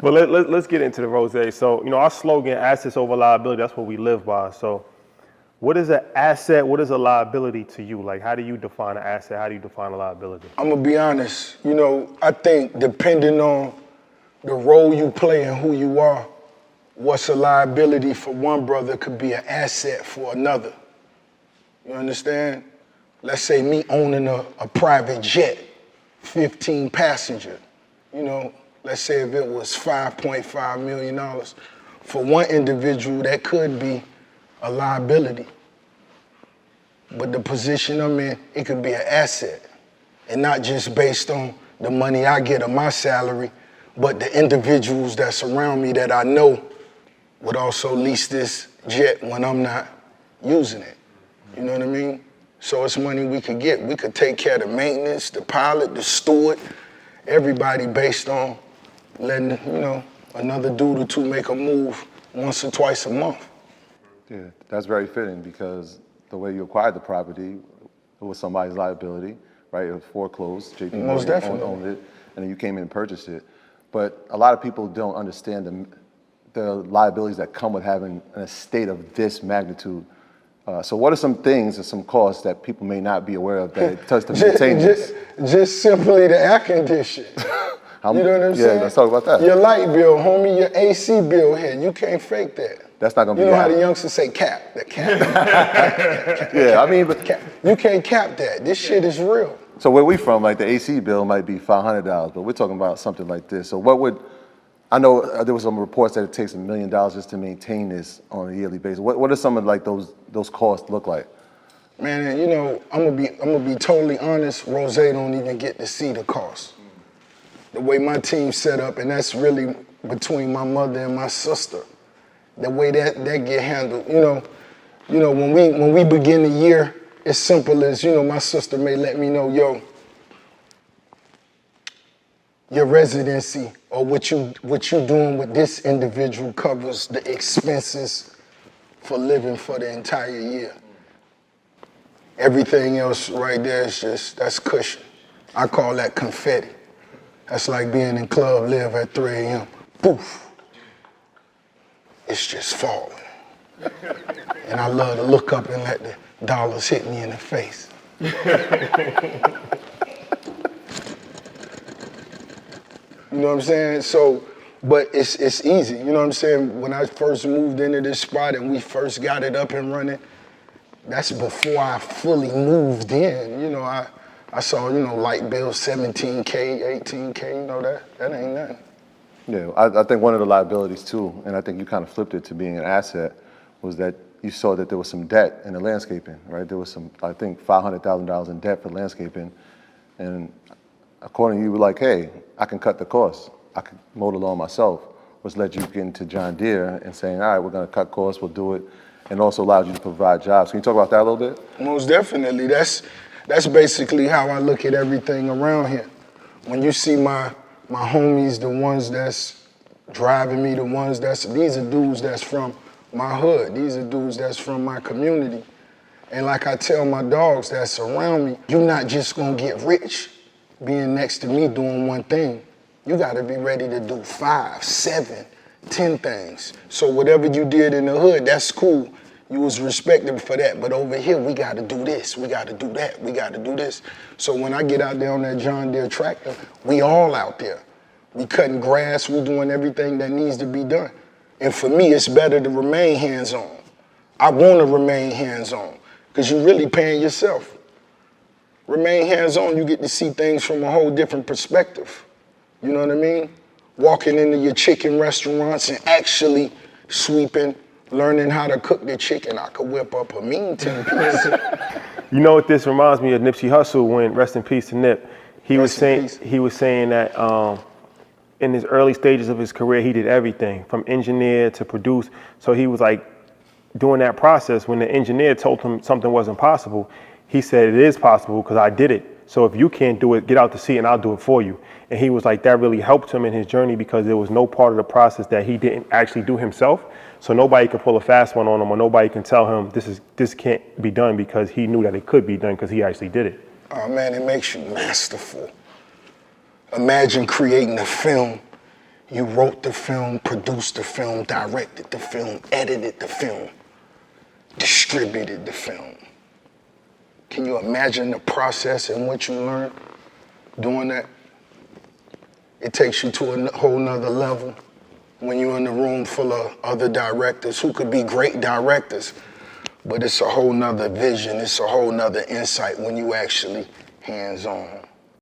But let's get into the rose. So, our slogan, assets over liability, that's what we live by. So what is an asset? What is a liability to you? Like, how do you define an asset? How do you define a liability? I'm gonna be honest, I think depending on the role you play and who you are, what's a liability for one brother could be an asset for another. You understand? Let's say me owning a private jet, 15 passenger, let's say if it was $5.5 million. For one individual, that could be a liability. But the position I'm in, it could be an asset. And not just based on the money I get or my salary, but the individuals that's around me that I know would also lease this jet when I'm not using it. You know what I mean? So it's money we could get. We could take care of the maintenance, the pilot, the steward, everybody based on letting, another dude or two make a move once or twice a month. Yeah, that's very fitting because the way you acquired the property, it was somebody's liability, right? It was foreclosed, JP Most definitely owned it, and then you came in and purchased it. But a lot of people don't understand the liabilities that come with having an estate of this magnitude. So what are some things and some costs that people may not be aware of that it does to maintain this? Just simply the air conditioning. You know what I'm saying? Yeah, let's talk about that. Your light bill, homie, your AC bill here, you can't fake that. That's not gonna be. You know how the youngsters say cap, the cap. Yeah, I mean, but cap. You can't cap that. This shit is real. So where we from, like the AC bill might be $500, but we're talking about something like this. So what would, I know there was some reports that it takes $1 million just to maintain this on a yearly basis. What are some of like those costs look like? Man, I'm gonna be totally honest. Rose don't even get to see the cost. The way my team's set up, and that's really between my mother and my sister. The way that get handled, when we begin the year, it's simple as, my sister may let me know, yo, your residency or what you doing with this individual covers the expenses for living for the entire year. Everything else right there is that's cushion. I call that confetti. That's like being in Club Live at 3 a.m. Poof. It's just falling. And I love to look up and let the dollars hit me in the face. You know what I'm saying? So, but it's easy. You know what I'm saying? When I first moved into this spot and we first got it up and running, that's before I fully moved in. I saw, light bill 17K, 18K, that ain't nothing. Yeah, I think one of the liabilities too, and I think you kind of flipped it to being an asset, was that you saw that there was some debt in the landscaping, right? There was some, I think, $500,000 in debt for landscaping, and according to you, you were like, hey, I can cut the costs. I can mow the lawn myself, which led you to get into John Deere and saying, all right, we're gonna cut costs, we'll do it, and also allowed you to provide jobs. Can you talk about that a little bit? Most definitely. That's basically how I look at everything around here. When you see my homies, the ones that's driving me, these are dudes that's from my hood. These are dudes that's from my community. And like I tell my dogs that's around me, you're not just gonna get rich being next to me doing one thing. You gotta be ready to do 5, 7, 10 things. So whatever you did in the hood, that's cool. You was respected for that. But over here, we gotta do this, we gotta do that, we gotta do this. So when I get out there on that John Deere tractor, we all out there. We cutting grass, we doing everything that needs to be done. And for me, it's better to remain hands-on. I wanna remain hands-on, because you're really paying yourself. Remain hands-on, you get to see things from a whole different perspective. You know what I mean? Walking into your chicken restaurants and actually sweeping, learning how to cook the chicken. I could whip up a mean 10 piece. You know what this reminds me of? Nipsey Hussle, when, rest in peace to Nip, he was saying that in his early stages of his career, he did everything from engineer to produce. So he was like, during that process, when the engineer told him something wasn't possible, he said, it is possible because I did it. So if you can't do it, get out the seat and I'll do it for you. And he was like, that really helped him in his journey because there was no part of the process that he didn't actually do himself. So nobody could pull a fast one on him, or nobody can tell him this can't be done, because he knew that it could be done because he actually did it. Oh man, it makes you masterful. Imagine creating a film. You wrote the film, produced the film, directed the film, edited the film, distributed the film. Can you imagine the process in which you learn doing that? It takes you to a whole nother level when you're in a room full of other directors who could be great directors, but it's a whole nother vision, it's a whole nother insight when you actually hands-on.